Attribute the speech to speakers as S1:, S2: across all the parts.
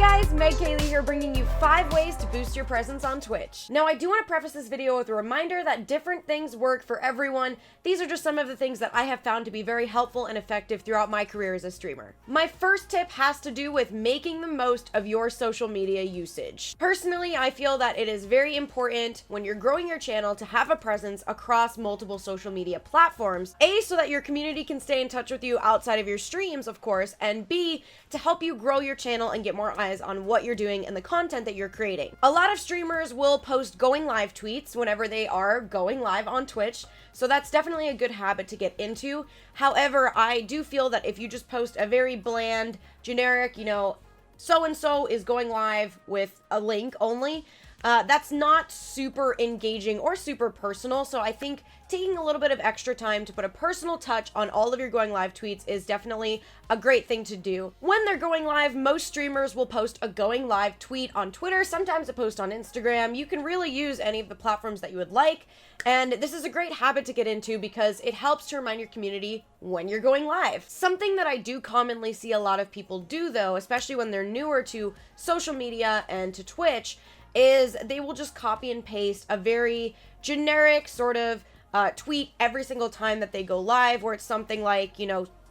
S1: guys, Meg Kaylee here bringing you 5 ways to boost your presence on Twitch. Now I do want to preface this video with a reminder that different things work for everyone. These are just some of the things that I have found to be very helpful and effective throughout my career as a streamer. My first tip has to do with making the most of your social media usage. Personally, I feel that it is very important when you're growing your channel to have a presence across multiple social media platforms. A, so that your community can stay in touch with you outside of your streams, of course, and B, to help you grow your channel and get more eyes on what you're doing and the content that you're creating. A lot of streamers will post going live tweets whenever they are going live on Twitch, so that's definitely a good habit to get into. However, I do feel that if you just post a very bland, generic, so-and-so is going live with a link only, that's not super engaging or super personal. So I think taking a little bit of extra time to put a personal touch on all of your going live tweets is definitely a great thing to do. When they're going live, most streamers will post a going live tweet on Twitter, sometimes a post on Instagram. You can really use any of the platforms that you would like. And this is a great habit to get into because it helps to remind your community when you're going live. Something that I do commonly see a lot of people do though, especially when they're newer to social media and to Twitch, is they will just copy and paste a very generic sort of tweet every single time that they go live, where it's something like,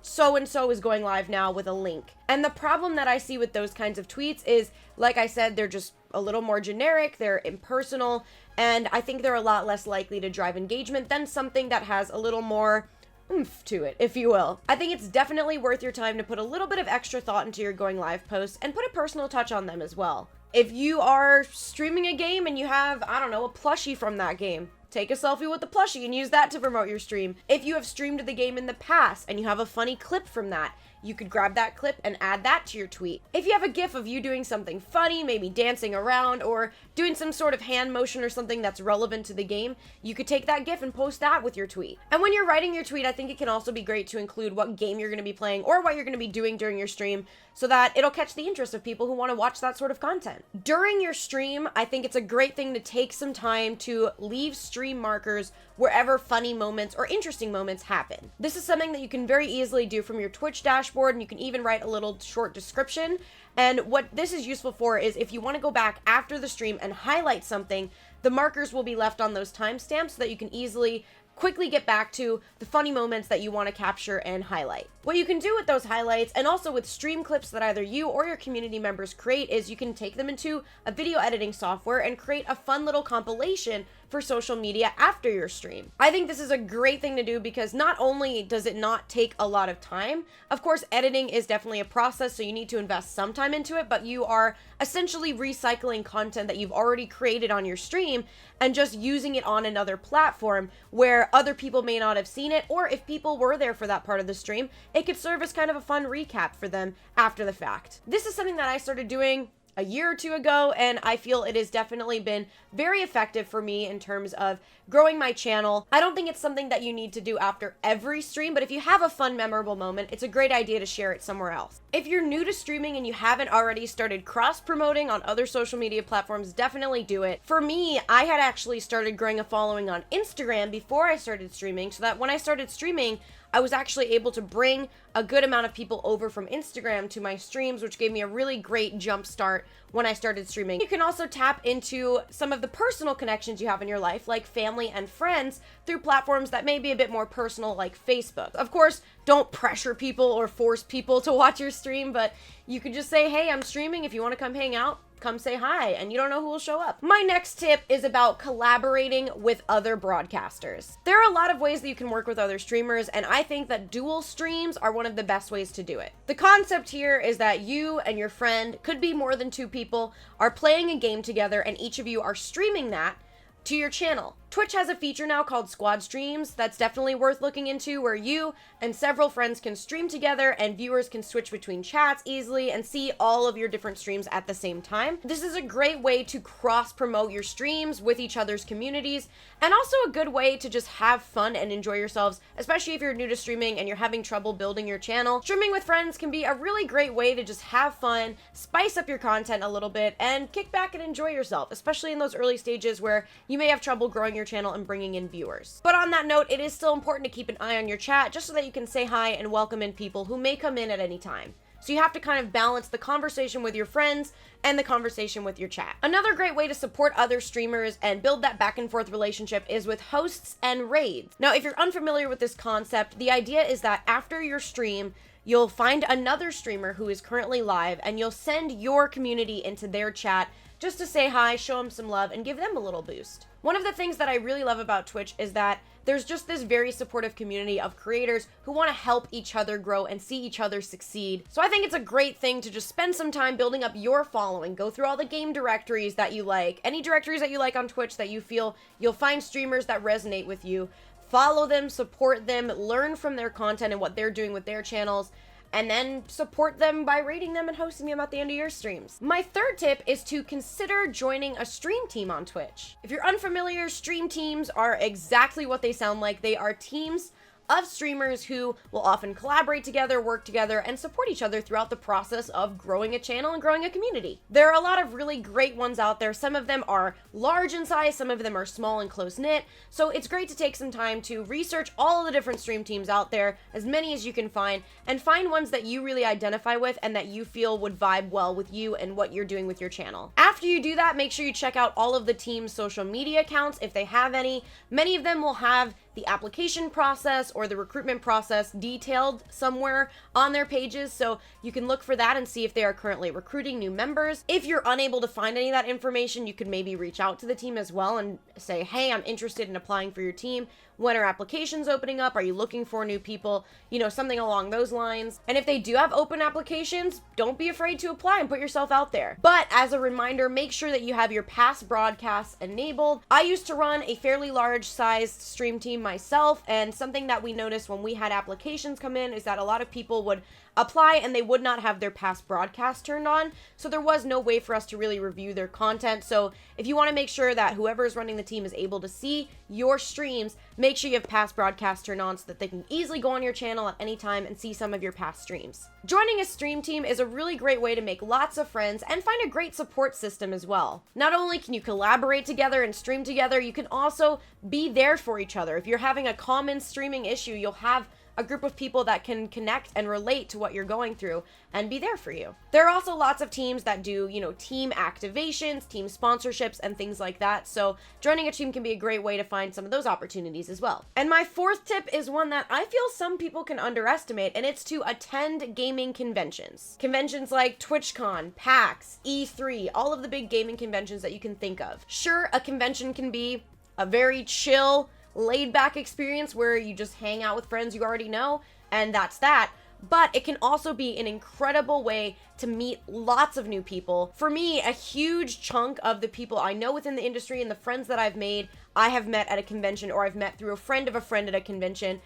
S1: so-and-so is going live now with a link. And the problem that I see with those kinds of tweets is, like I said, they're just a little more generic, they're impersonal, and I think they're a lot less likely to drive engagement than something that has a little more oomph to it, if you will. I think it's definitely worth your time to put a little bit of extra thought into your going live posts and put a personal touch on them as well. If you are streaming a game and you have, a plushie from that game, take a selfie with the plushie and use that to promote your stream. If you have streamed the game in the past and you have a funny clip from that, you could grab that clip and add that to your tweet. If you have a GIF of you doing something funny, maybe dancing around or doing some sort of hand motion or something that's relevant to the game, you could take that GIF and post that with your tweet. And when you're writing your tweet, I think it can also be great to include what game you're going to be playing or what you're going to be doing during your stream so that it'll catch the interest of people who want to watch that sort of content. During your stream, I think it's a great thing to take some time to leave stream markers wherever funny moments or interesting moments happen. This is something that you can very easily do from your Twitch dashboard, and you can even write a little short description. And what this is useful for is if you want to go back after the stream and highlight something, the markers will be left on those timestamps so that you can easily quickly get back to the funny moments that you want to capture and highlight. What you can do with those highlights and also with stream clips that either you or your community members create is you can take them into a video editing software and create a fun little compilation for social media after your stream. I think this is a great thing to do because not only does it not take a lot of time, of course editing is definitely a process, so you need to invest some time into it, but you are essentially recycling content that you've already created on your stream and just using it on another platform where other people may not have seen it, or if people were there for that part of the stream, it could serve as kind of a fun recap for them after the fact. This is something that I started doing a year or two ago, and I feel it has definitely been very effective for me in terms of growing my channel. I don't think it's something that you need to do after every stream, but if you have a fun, memorable moment, it's a great idea to share it somewhere else. If you're new to streaming and you haven't already started cross-promoting on other social media platforms, definitely do it. For me, I had actually started growing a following on Instagram before I started streaming, so that when I started streaming, I was actually able to bring a good amount of people over from Instagram to my streams, which gave me a really great jump start when I started streaming. You can also tap into some of the personal connections you have in your life, like family and friends, through platforms that may be a bit more personal, like Facebook. Of course, don't pressure people or force people to watch your stream, but you could just say, hey, I'm streaming. If you want to come hang out, come say hi, and you don't know who will show up. My next tip is about collaborating with other broadcasters. There are a lot of ways that you can work with other streamers, and I think that dual streams are one of the best ways to do it. The concept here is that you and your friend, could be more than 2 people, are playing a game together, and each of you are streaming that to your channel. Twitch has a feature now called squad streams that's definitely worth looking into, where you and several friends can stream together and viewers can switch between chats easily and see all of your different streams at the same time. This is a great way to cross-promote your streams with each other's communities, and also a good way to just have fun and enjoy yourselves, especially if you're new to streaming and you're having trouble building your channel. Streaming with friends can be a really great way to just have fun, spice up your content a little bit, and kick back and enjoy yourself, especially in those early stages where you may have trouble growing your channel and bringing in viewers. But on that note, it is still important to keep an eye on your chat just so that you can say hi and welcome in people who may come in at any time. So you have to kind of balance the conversation with your friends and the conversation with your chat. Another great way to support other streamers and build that back and forth relationship is with hosts and raids. Now, if you're unfamiliar with this concept, the idea is that after your stream, you'll find another streamer who is currently live and you'll send your community into their chat just to say hi, show them some love, and give them a little boost. One of the things that I really love about Twitch is that there's just this very supportive community of creators who want to help each other grow and see each other succeed. So I think it's a great thing to just spend some time building up your following, go through all the game directories that you like, any directories that you like on Twitch that you feel you'll find streamers that resonate with you, follow them, support them, learn from their content and what they're doing with their channels, and then support them by rating them and hosting them at the end of your streams. My third tip is to consider joining a stream team on Twitch. If you're unfamiliar, stream teams are exactly what they sound like. They are teams of streamers who will often collaborate together, work together, and support each other throughout the process of growing a channel and growing a community. There are a lot of really great ones out there. Some of them are large in size, some of them are small and close-knit, so it's great to take some time to research all the different stream teams out there, as many as you can find, and find ones that you really identify with and that you feel would vibe well with you and what you're doing with your channel. After you do that, make sure you check out all of the team's social media accounts if they have any. Many of them will have the application process or the recruitment process detailed somewhere on their pages, so you can look for that and see if they are currently recruiting new members. If you're unable to find any of that information, you could maybe reach out to the team as well and say, hey, I'm interested in applying for your team. When are applications opening up? Are you looking for new people? You know, something along those lines. And if they do have open applications, don't be afraid to apply and put yourself out there. But as a reminder, make sure that you have your past broadcasts enabled. I used to run a fairly large sized stream team myself, and something that we noticed when we had applications come in is that a lot of people would apply and they would not have their past broadcast turned on, so there was no way for us to really review their content. So if you want to make sure that whoever is running the team is able to see your streams, make sure you have past broadcasts turned on so that they can easily go on your channel at any time and see some of your past streams. Joining a stream team is a really great way to make lots of friends and find a great support system as well. Not only can you collaborate together and stream together, you can also be there for each other. If you're having a common streaming issue, you'll have a group of people that can connect and relate to what you're going through and be there for you. There are also lots of teams that do, team activations, team sponsorships, and things like that. So joining a team can be a great way to find some of those opportunities as well. And my fourth tip is one that I feel some people can underestimate, and it's to attend gaming conventions. Conventions like TwitchCon, PAX, E3, all of the big gaming conventions that you can think of. Sure, a convention can be a very chill, laid-back experience where you just hang out with friends you already know, and that's that. But it can also be an incredible way to meet lots of new people. For me, a huge chunk of the people I know within the industry and the friends that I've made, I have met at a convention, or I've met through a friend of a friend at a convention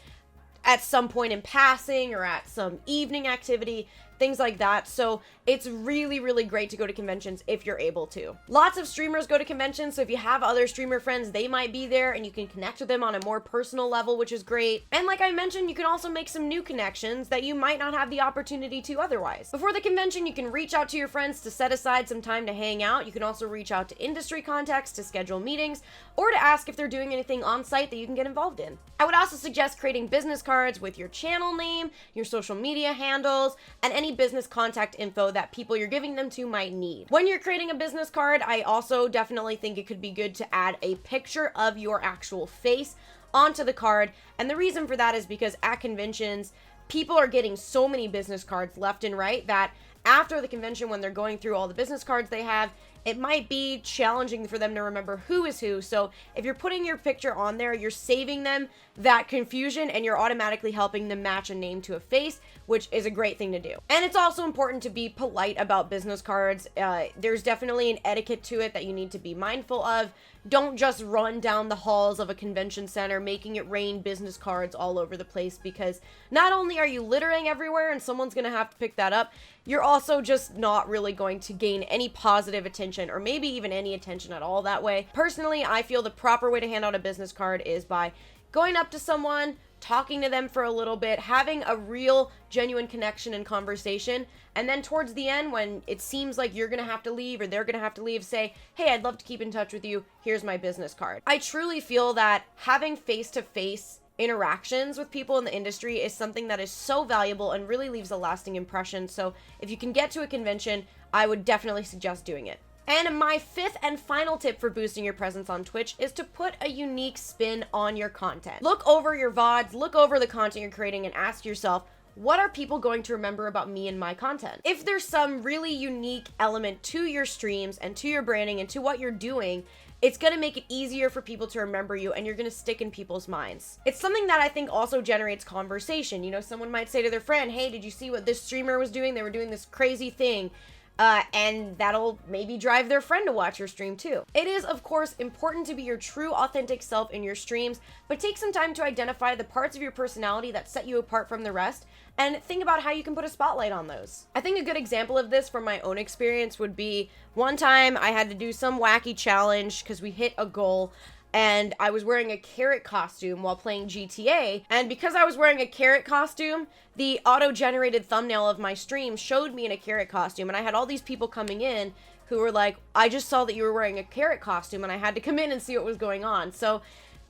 S1: at some point in passing or at some evening activity, things like that. So it's really, really great to go to conventions if you're able to. Lots of streamers go to conventions, so if you have other streamer friends, they might be there and you can connect with them on a more personal level, which is great. And like I mentioned, you can also make some new connections that you might not have the opportunity to otherwise. Before the convention, you can reach out to your friends to set aside some time to hang out. You can also reach out to industry contacts to schedule meetings or to ask if they're doing anything on site that you can get involved in. I would also suggest creating business cards with your channel name, your social media handles, and any business contact info that people you're giving them to might need. When you're creating a business card, I also definitely think it could be good to add a picture of your actual face onto the card. And the reason for that is because at conventions, people are getting so many business cards left and right that after the convention, when they're going through all the business cards they have, it might be challenging for them to remember who is who. So if you're putting your picture on there, you're saving them that confusion and you're automatically helping them match a name to a face, which is a great thing to do. And it's also important to be polite about business cards. There's definitely an etiquette to it that you need to be mindful of. Don't just run down the halls of a convention center making it rain business cards all over the place, because not only are you littering everywhere and someone's gonna have to pick that up, you're also just not really going to gain any positive attention, or maybe even any attention at all that way. Personally, I feel the proper way to hand out a business card is by going up to someone, talking to them for a little bit, having a real genuine connection and conversation, and then towards the end, when it seems like you're gonna have to leave or they're gonna have to leave, say, hey, I'd love to keep in touch with you, here's my business card. I truly feel that having face-to-face interactions with people in the industry is something that is so valuable and really leaves a lasting impression. So if you can get to a convention, I would definitely suggest doing it. And my fifth and final tip for boosting your presence on Twitch is to put a unique spin on your content. Look over your VODs, look over the content you're creating, and ask yourself, what are people going to remember about me and my content? If there's some really unique element to your streams and to your branding and to what you're doing, it's gonna make it easier for people to remember you, and you're gonna stick in people's minds. It's something that I think also generates conversation. You know, someone might say to their friend, hey, did you see what this streamer was doing? They were doing this crazy thing. And that'll maybe drive their friend to watch your stream too. It is, of course, important to be your true, authentic self in your streams, but take some time to identify the parts of your personality that set you apart from the rest, and think about how you can put a spotlight on those. I think a good example of this from my own experience would be one time I had to do some wacky challenge because we hit a goal, and I was wearing a carrot costume while playing GTA, and because I was wearing a carrot costume, the auto-generated thumbnail of my stream showed me in a carrot costume, and I had all these people coming in who were like, I just saw that you were wearing a carrot costume, and I had to come in and see what was going on. So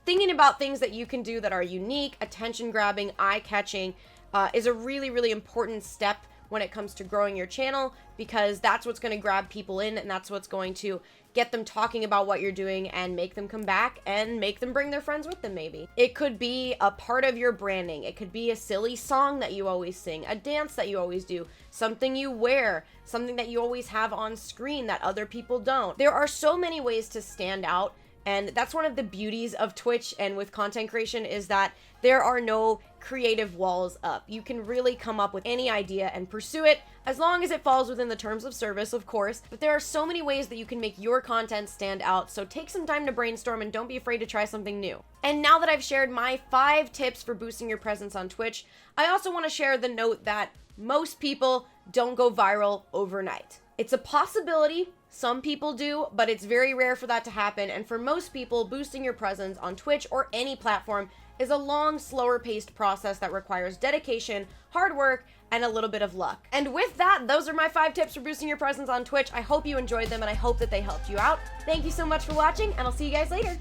S1: thinking about things that you can do that are unique, attention-grabbing, eye-catching, is a really, really important step when it comes to growing your channel, because that's what's going to grab people in, and that's what's going to get them talking about what you're doing and make them come back and make them bring their friends with them maybe. It could be a part of your branding. It could be a silly song that you always sing, a dance that you always do, something you wear, something that you always have on screen that other people don't. There are so many ways to stand out, and that's one of the beauties of Twitch and with content creation, is that there are no creative walls up. You can really come up with any idea and pursue it, as long as it falls within the terms of service, of course. But there are so many ways that you can make your content stand out, so take some time to brainstorm and don't be afraid to try something new. And now that I've shared my 5 tips for boosting your presence on Twitch, I also want to share the note that most people don't go viral overnight. It's a possibility. Some people do, but it's very rare for that to happen. And for most people, boosting your presence on Twitch or any platform is a long, slower paced process that requires dedication, hard work, and a little bit of luck. And with that, those are my 5 tips for boosting your presence on Twitch. I hope you enjoyed them, and I hope that they helped you out. Thank you so much for watching, and I'll see you guys later.